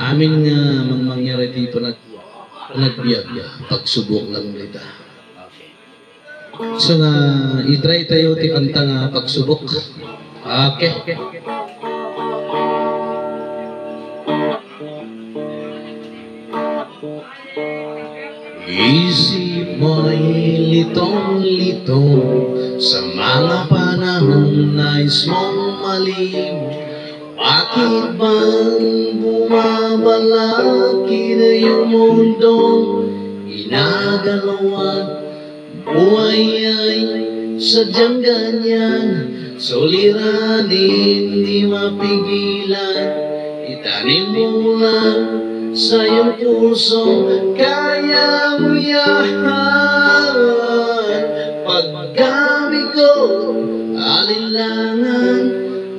Amin nga mangyari di panagbiag, pagsubok lang nita. So nga, itry tayo ti kanta nga pagsubok. Okay. Isip mo'y litong-litong sa mga panahon nais mong malim. Bakit bang bumabalaki na yung mundong inagalawan? Buhay ay sadyang ganyan, suliranin di mapigilan. Itanim mo lang sa iyong puso, kaya mo yan. Pagkabigo, alinlangan,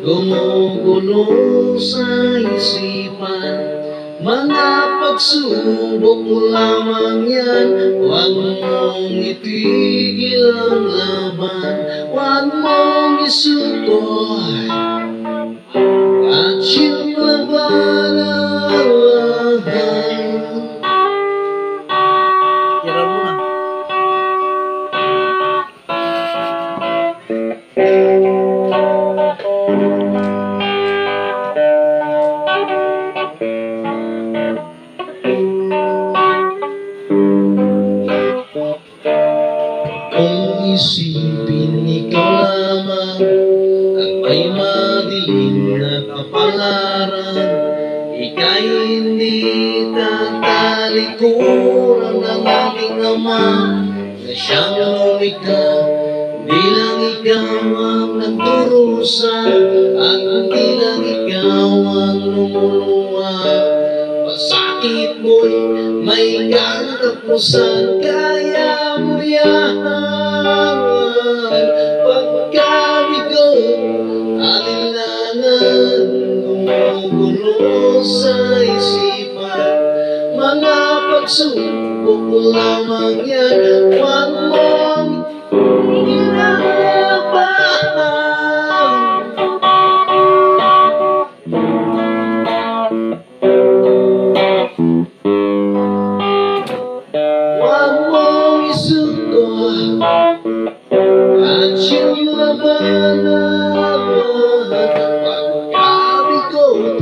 gumugulo sa isipan. Mga pagsubok lamang yan, huwag mong itigil ang laban. Huwag mong isuko at siyang labanan. Kung isipin ikaw lamang at may madilim na kapalaran, ika'y hindi tatalikuran ng aking Ama na siyang lumikha. Di lang ikaw ang nagdurusa at di lang ikaw ang lumuluha. Pasakit mo'y may katapusan, kaya mo yan. Pagkabigo, alinlangan, gumugulo sa isipan. Mga pagsubok lamang yan, huwag mong at siyang labanan. Pagkabigot,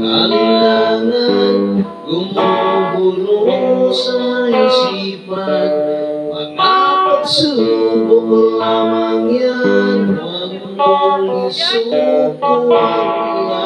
alinlangan, gumugulo sa isipan. Mga pagsubok lamang yan, huwag mong isuko ang laban.